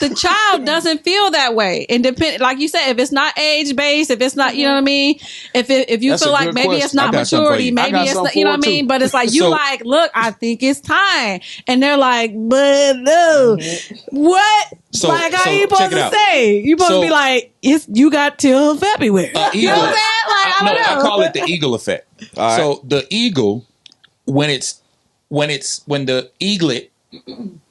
the child doesn't feel that way. And like you said, if it's not age based, if it's not, you know what I mean, if you That's feel a like good maybe question. it's not I got something for maturity, you. maybe it's not, you know what I mean, but it's like you So- like, look, I think it's time, and they're like, but no, what? So- Like how so you check supposed it to out. say? You supposed to be like, you got till February. You know what I'm saying? Like, I don't know. I call it the eagle effect. right. So the eagle, when the eaglet,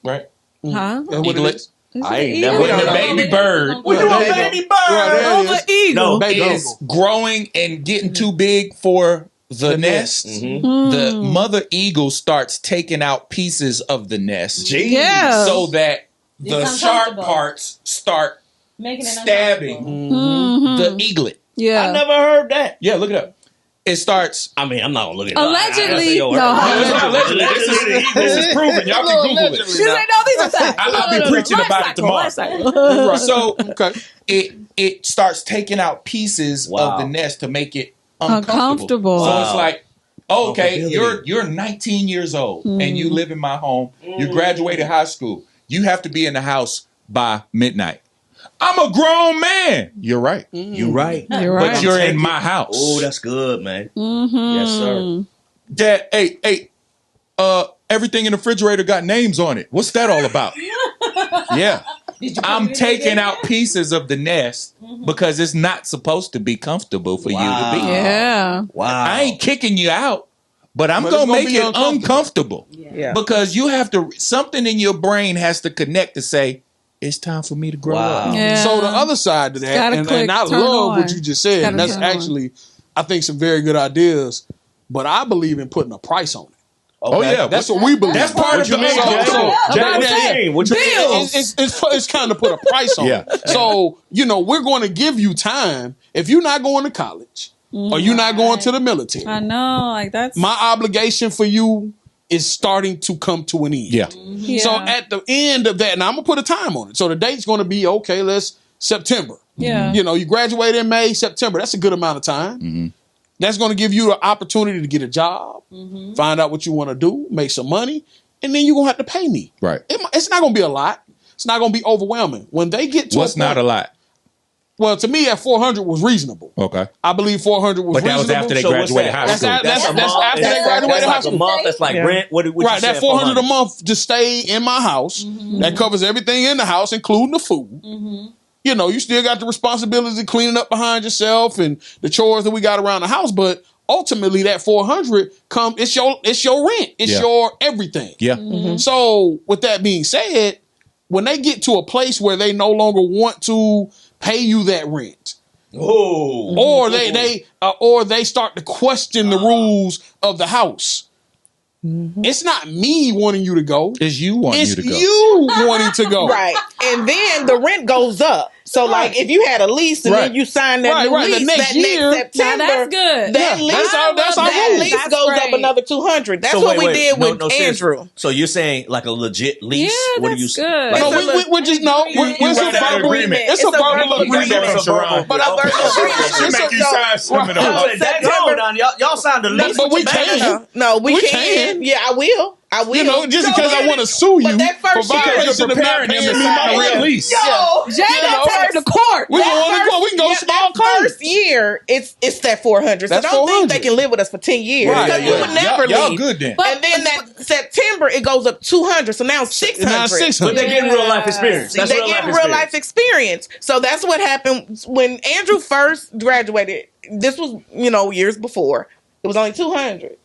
right? Huh? That's what it Eaglet. is. I ain't never. When the baby bird When you a baby bird, Right, there it is. Eagle. No, Baby is eagle. growing and getting too big for the nest, the mother eagle starts taking out pieces of the nest Yeah. so that the It's sharp uncomfortable. parts start Making it stabbing uncomfortable. the eaglet. Yeah. I never heard that. Yeah, look it up. It starts. I mean, I'm not gonna look at it. Allegedly, No, it's not allegedly. This is proven. Y'all can Google it. She said, no, these are facts. I'll be preaching about it tomorrow. Right. So Okay. it starts taking out pieces Wow. of the nest to make it uncomfortable. Uncomfortable. So Wow. it's like, okay, Comfortability. you're 19 years old and you live in my home. You graduated high school. You have to be in the house by midnight. I'm a grown man. You're right. You right. You're right. But you're in my house. Oh, that's good, man. Yes, sir. Dad, hey, everything in the refrigerator got names on it. What's that all about? Yeah. I'm taking out pieces of the nest because it's not supposed to be comfortable for you to be. Yeah. Wow. I ain't kicking you out, but I'm But going to it's gonna make be it uncomfortable. Yeah. Because you have to, something in your brain has to connect to say, it's time for me to grow Wow. up. Yeah. So the other side to that, gotta and click, I turn love on. what you just said, and Gotta that's turn on. actually, I think, some very good ideas. But I believe in putting a price on it. Oh yeah, that's what we believe. That's part of the Jay, what you mean? It's kind of put a price on it. So, we're going to give you time. If you're not going to college or you're not going to the military. I know, like that's my obligation for you is starting to come to an end. Yeah. So at the end of that, now I'm going to put a time on it. So the date's going to be, let's September. Yeah. You graduate in May, September. That's a good amount of time. Mm-hmm. That's going to give you the opportunity to get a job, find out what you want to do, make some money, and then you're going to have to pay me. Right. It's not going to be a lot. It's not going to be overwhelming. When they get to what's not a lot? Well, to me, at 400 was reasonable. Okay. I believe 400 was reasonable. But that was after they graduated high school. That's after they graduated high school. That's like a month. That's like rent. What right, that 400 a month to stay in my house. That covers everything in the house, including the food. You still got the responsibilities of cleaning up behind yourself and the chores that we got around the house. But ultimately, that 400 it's your rent. It's your everything. Yeah. So with that being said, when they get to a place where they no longer want to pay you that rent, or they start to question the rules of the house. It's not me wanting you to go. It's you wanting you to go. It's you wanting to go. Right. And then the rent goes up. So, like, if you had a lease and then you signed that new lease the next year, September, that's good. That lease goes up another $200. That's what we did with Andrew. So you're saying like a legit lease? Yeah, what are you that's good. Like, it's a verbal agreement. But a verbal agreement. Y'all signed a lease. But we can. No, we can. Yeah, I will. Just because I want to sue you for violation of not paying me my rent. lease. Jay got taken to court. We can go small claims. First year, it's that 400. So don't think they can live with us for 10 years. Right. You would never leave. Y'all good then. And then that September, it goes up 200. So now it's 600. But they're getting real life experience. They're getting real life experience. So that's what happened when Andrew first graduated. This was, years before. It was only 200.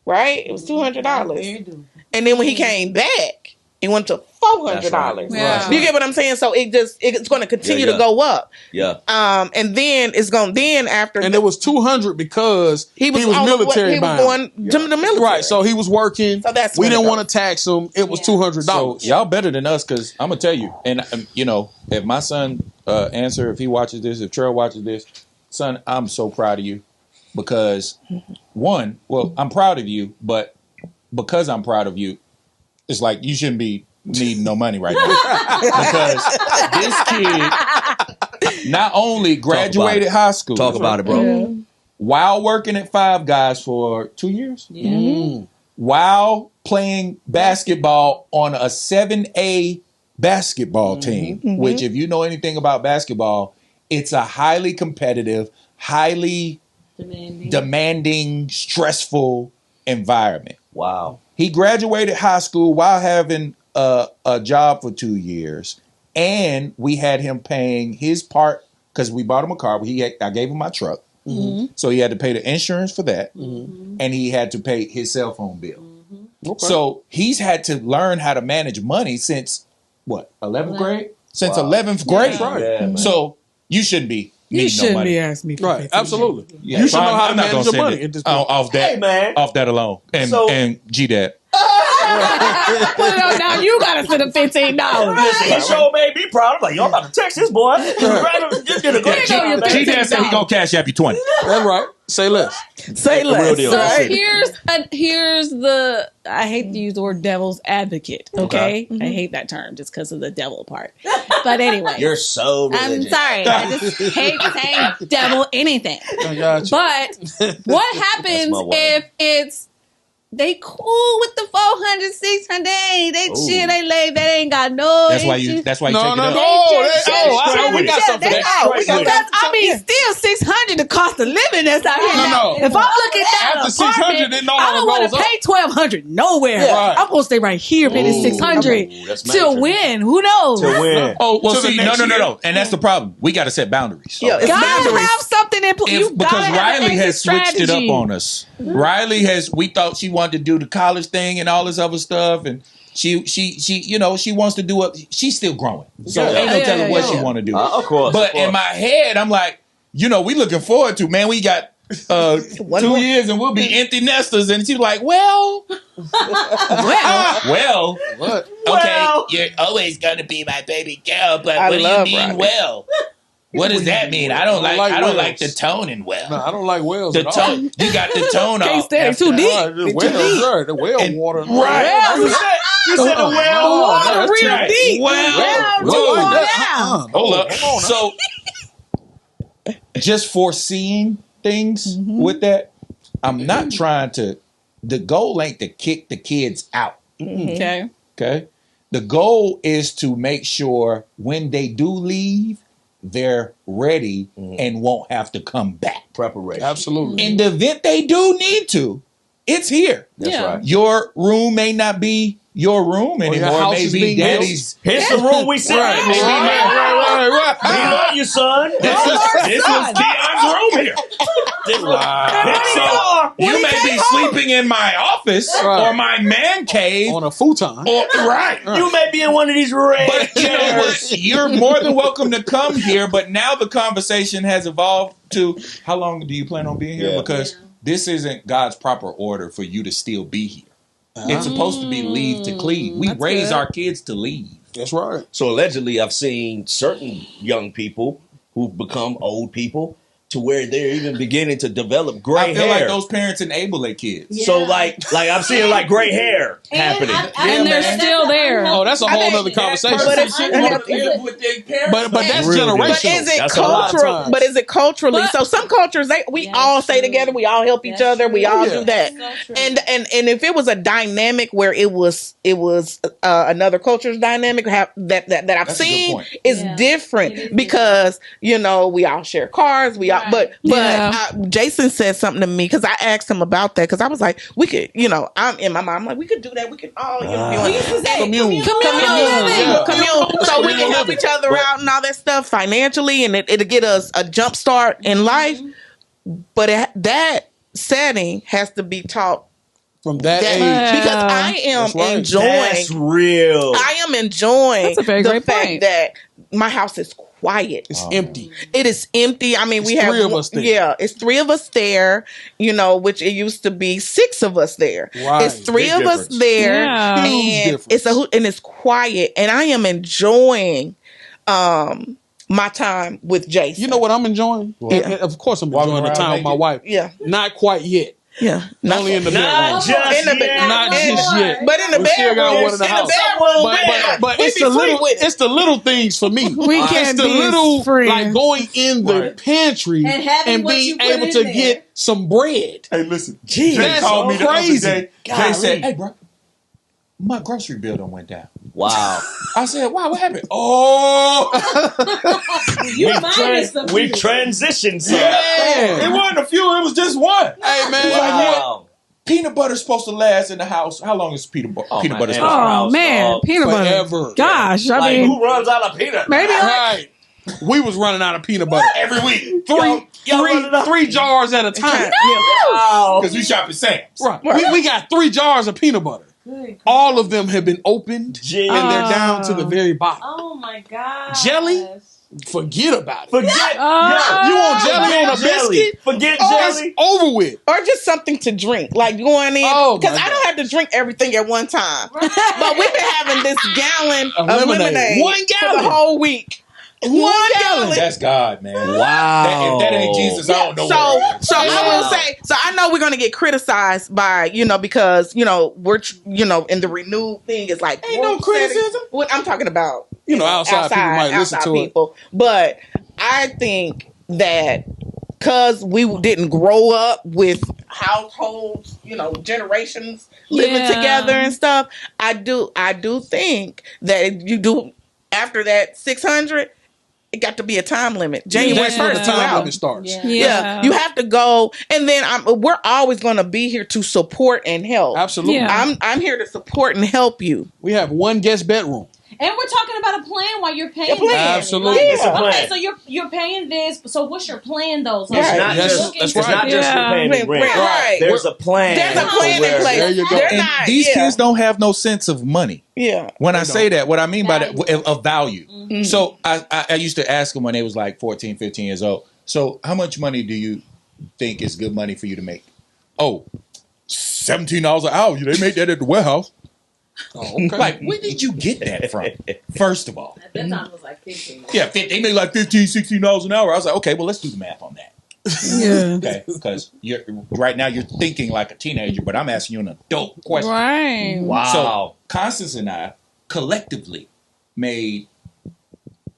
Right? It was $200. And then when he came back, it went to $400. Right. Yeah. You get what I'm saying? So it's going to continue to go up. Yeah. And then it's going after. And it was 200 because he was military. He was going to the military. Right. So he was working. So that's we didn't want to tax him. It was $200. So y'all better than us because I'm gonna tell you. And if my son if he watches this, if Trell watches this, son, I'm so proud of you because I'm proud of you, but because I'm proud of you, it's like you shouldn't be needing no money right now. Because this kid not only graduated high school. Talk about it, bro. Yeah. While working at Five Guys for 2 years. Yeah. Mm-hmm. While playing basketball on a 7A basketball team, which if you know anything about basketball, it's a highly competitive, highly demanding, stressful environment. Wow. He graduated high school while having a job for 2 years, and we had him paying his part because we bought him a car. I gave him my truck, so he had to pay the insurance for that, and he had to pay his cell phone bill. Okay. So he's had to learn how to manage money since 11th grade? Since 11th grade. That's right. Yeah, so you shouldn't be. You shouldn't no money. be asking me for right, absolutely. Yeah. You should know how to I'm not manage your gonna money. send it off that, hey, man. off that alone. And G-Dad. Put it on now. You gotta send him $15. Listen, he sure made me proud. I'm like, y'all about to text this boy. Just did a good job. G-Dad said he gonna cash app you 20. That's right. Say less. Say less. Real deal. So here's the, I hate to use the word devil's advocate. Okay, I hate that term just because of the devil part. But anyway, You're so religious. I'm sorry. I just hate saying devil anything. I got you. But what happens if it's they cool with the 400, 600? They chill, they lay, they ain't got no. That's why you. That's why you take it up. We got something for that. I mean, still 600 the cost of living that's out here. No. If I'm looking at After an 600, apartment, it no I don't longer want to goes pay 1,200 nowhere. Right. I'm gonna stay right here paying 600 till when? Who knows? To win. Oh well, To the see, next year. no, and that's the problem. We got to set boundaries. Yeah, it's Gotta boundaries. have something in place. Because Riley has switched it up on us. Riley has. We thought she wanted to do the college thing and all this other stuff, and she she wants to do it. She's still growing, so ain't no telling what she want to do. Of course. But in my head, I'm like, we looking forward to, man. We got 2 years and we'll be empty nesters. And she's like, well, well, What? okay, you're always gonna be my baby girl, but I what do you love mean, Rodney. well? What does that mean? I don't like whales. the tone in well. No, I don't like whales The at all. tone, you got the tone Can't off. stand it after- too deep. Right, the whales, right, the whale And- water. Right. You said the well. Water that's real right. deep. Well, Whoa, Come on that- down. hold up. Hold on. So, just foreseeing things with that, I'm not trying to. The goal ain't to kick the kids out. Okay. Okay. The goal is to make sure when they do leave, they're ready and won't have to come back. Preparation. Absolutely. In the event they do need to, it's here. That's Yeah. right. Your room may not be your room your anymore. house It may is be being built. daddy's. Here's the room we sit in. Right, Maybe right. we love you, son. This was Keon's room here. So you may be sleeping in my office Right. or my man cave. On a futon. Right. You may be in one of these red But you know what? You're more than welcome to come here. But now the conversation has evolved to how long do you plan on being here? Yeah. Because this isn't God's proper order for you to still be here. It's supposed to be leave to cleave. We That's raise good. our kids to leave. That's right. So allegedly, I've seen certain young people who've become old people to where they're even beginning to develop gray I feel hair. like those parents enable their kids. So like I'm seeing like gray hair happening. And they're still there. Oh, that's a whole other conversation. But it's- But that's Really? generational. But is it That's a lot of cultural? times. But is it culturally? But- so some cultures, we That's all stay true. together. We all help each That's other. We true. all Yeah. do that. That's so true. And if it was a dynamic where it was another culture's dynamic that I've That's a good seen point. is Yeah. different It is because we all share cars. We all, Right. but Yeah. Jason said something to me because I asked him about that because I was like, we could, I'm in my mind. I'm like, we could do that. We could all, be on We used to say Commune. commune, so we can help living. each other out and all that stuff financially, and it'll get us a jump start in life. But that setting has to be taught From that that, age. because I am That's right. enjoying. That's real. I am enjoying That's a very the great fact point. that my house is quiet. It's empty. It is empty. I mean, It's we have three of us there. Yeah, it's 3 of us there. Which it used to be 6 of us there. Right. It's 3 Big of us difference. there, Yeah. Huge and difference. it's quiet, and I am enjoying my time with Jason. You know what I'm enjoying? Yeah. Of course, I'm Walking enjoying the around time with my naked? wife. Yeah, Not quite yet. yeah. Only in the Not bedroom. just In the bed- yet. Not just yet. But in the We still got bedroom, one in the house. But we it's be the free little with it. it's the little things for me. We It's can't the be little friends. like going in the Right. pantry And having what you being put able in to there. get some bread. Hey, listen. Jeez. Jay That's called me the other crazy. day. Jay Golly. said, "Hey, bro, my grocery bill done went down." Wow. I said, "Wow, what happened?" Oh, You minus the We've food. transitioned, son. yeah. It wasn't a few. It was just one. Hey man, Wow. Peanut butter's supposed to last in the house. How long is peanut butter? Oh, peanut my butter God. supposed to last? Oh man, dog. peanut butter. Forever. Gosh, I Like, mean, who runs out of peanut? maybe like right. We was running out of peanut butter Every week. Y'all running out? three jars at a time. Wow. Because we shop at Sam's. Right. We got 3 jars of peanut butter. Good. All of them have been opened Jeez. and they're down to the very bottom. Oh my god. Jelly? Forget about it. Forget. You want jelly on a jelly. biscuit? Forget Oh, jelly. it's over with. or just something to drink, like going in. Oh, Because my I don't have to drink everything at one time. But we've been having this gallon Of of lemonade. lemonade 1 for gallon. the whole week. 1 gallon. That's God, man. Wow. If that ain't Jesus, I don't know. So what it is. I will say, so I know we're going to get criticized by, because, we're, in the renewed thing is like, Ain't no group criticism. setting. What I'm talking about, Outside people might listen outside to it. people. But I think that because we didn't grow up with households, generations living Yeah. together and stuff, I do think that if you do after that 600, it got to be a time limit. January That's where the 1st, time out. limit starts. Yeah. Yeah, you have to go, and then we're always going to be here to support and help. Absolutely. Yeah. I'm here to support and help you. We have 1 guest bedroom. And we're talking about a plan while you're paying. A plan. this. Absolutely. Like, It's a plan. Okay, so you're paying this. So what's your plan though? So Right. It's not Yes, just. that's It's right. not just Yeah. for paying the rent. Right. There's a plan. There's a for plan in where- place. There you go. They're And not, these yeah. kids don't have no sense of money. Yeah. When I say that, what I mean by that, Value. of value. So I used to ask them when they was like 14, 15 years old. So how much money do think it's good money for you to make. Oh, $17 an hour. They make that at the warehouse. Oh, okay. Like, where did you get that from? First of all. At that time, it was like 15. Yeah, they make like $15, $16 an hour. I was like, okay, well, let's do the math on that. Yeah. Okay, because right now you're thinking like a teenager, but I'm asking you an adult question. Right. Wow. So Constance and I collectively made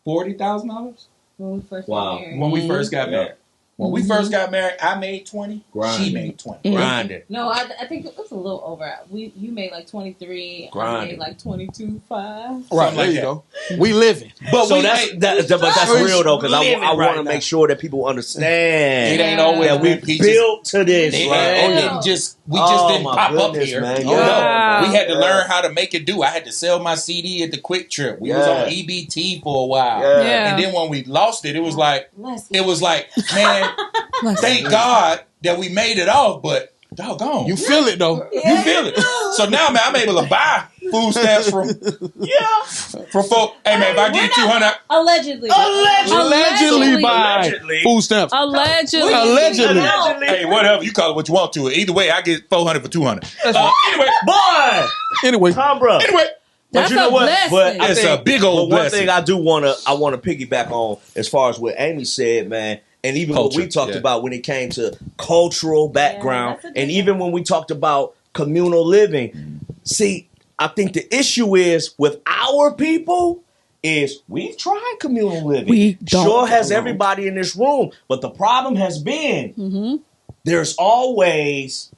$40,000 When we first Wow. got married. when we first got married. When we first got married, I made 20. Grinding. She made 20. Grinding. No, I think it was a little over. You made like 23. I Grinding. made like 22.5. Right, there you go. We living. But So we that's made, that's real though, because I Living want right to now. make sure that people understand it ain't always that we been peaches. built to this. It Right? ain't- Yeah. didn't just Oh, didn't my pop up goodness, here. man. Oh, Yeah. no. We had to learn how to make it do. I had to sell my CD at the Quick Trip. We was on EBT for a while. Yeah. Yeah. And then when we lost it, it was like, Bless man, thank God that we made it off, but doggone. You feel it though. You feel it. So now, man, I'm able to buy food stamps from folk. Hey, man, if I get 200, Allegedly. Allegedly by Allegedly. food stamps. Allegedly. Allegedly. hey, whatever you call it, what you want to it. Either way, I get 400 for 200. Anyway, Boy, Anyway, Tom, bro. anyway, But That's you know a what? blessing. But I It's think, a big old but one blessing. thing I do want to piggyback on as far as what Amy said, man, and even what we Culture, talked yeah. about when it came to cultural background, that's a and different- even when we talked about communal living. See, I think the issue is with our people is we've tried communal living. We don't sure has belong. everybody in this room, but the problem has been there's always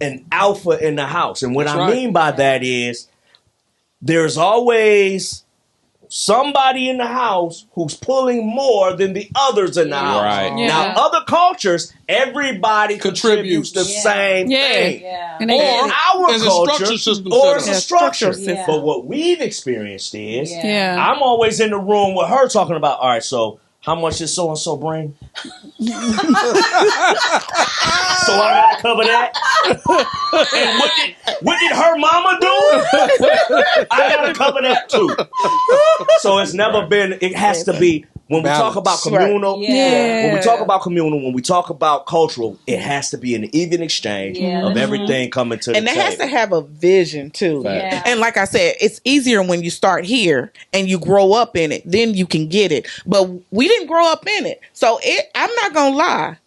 an alpha in the house, and what That's I right. mean by that is there's always somebody in the house who's pulling more than the others in the house. Right. Yeah. Now, other cultures, everybody contributes the Yeah. same Yeah. thing. Yeah. And Or they- our there's a culture, structure system or set it's up. a structure. system. But what we've experienced is, Yeah. I'm always in the room with her talking about, all right, so how much did so and so bring? So I gotta cover that. And what did her mama do? I gotta cover that too. So it's never been. It has to be when we talk about communal. Yeah. When we talk about communal, when we talk about cultural, it has to be an even exchange Yeah, of that's everything coming to And the it table. has to have a vision too. Yeah. And like I said, it's easier when you start here and you grow up in it, then you can get it. But we didn't grow up in it. So I'm not going to lie.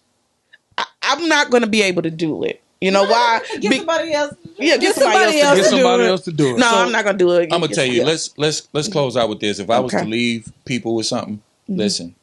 I'm not going to be able to do it. You know why? Get somebody else. Yeah, get somebody somebody else Get to do somebody it. else to do it. No, So- I'm not going to do it. I'm gonna tell you. Yeah. Let's close out with this. If I was to Okay. leave people with something, listen.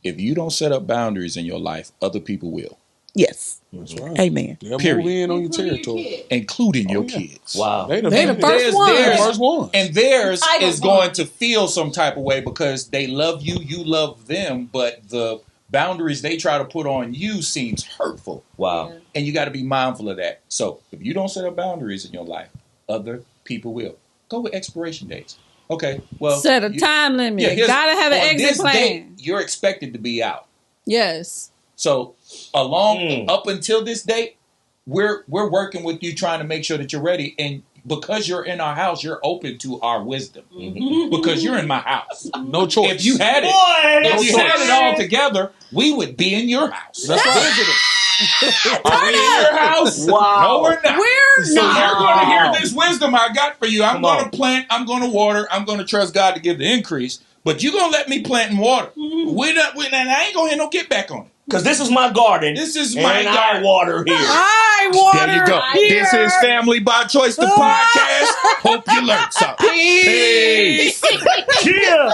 If you don't set up boundaries in your life, other people will, Yes. That's right. Amen. They'll Period. move in on your Including territory. kids. including your yeah. kids. Wow. They the first There's- one. there's- first one. And theirs I don't is know. going to feel some type of way because they love you, you love them, but the boundaries they try to put on you seems hurtful. Wow. And you got to be mindful of that. So if you don't set up boundaries in your life, other people will. Go with expiration dates. Okay, well. Set a time limit. here's- Gotta have an on exit this plan. date, you're expected to be out. Yes. So up until this date, we're working with you trying to make sure that you're ready. And because you're in our house, you're open to our wisdom. Because you're in my house. No choice. If you had it, if you had it all together, we would be in your house. That's right. Visiting. Are we in your house? Wow. No, we're not. We're So not. you're going to hear this wisdom I got for you. I'm Come going on. to plant. I'm going to water. I'm going to trust God to give the increase. But you're going to let me plant and water. We're not, and I ain't going to hear no get back on it. Because this is my garden. This is my and I garden. water here. I water There you go. here. This is Family by Choice, the podcast. Hope you learned something. Peace. Cheer.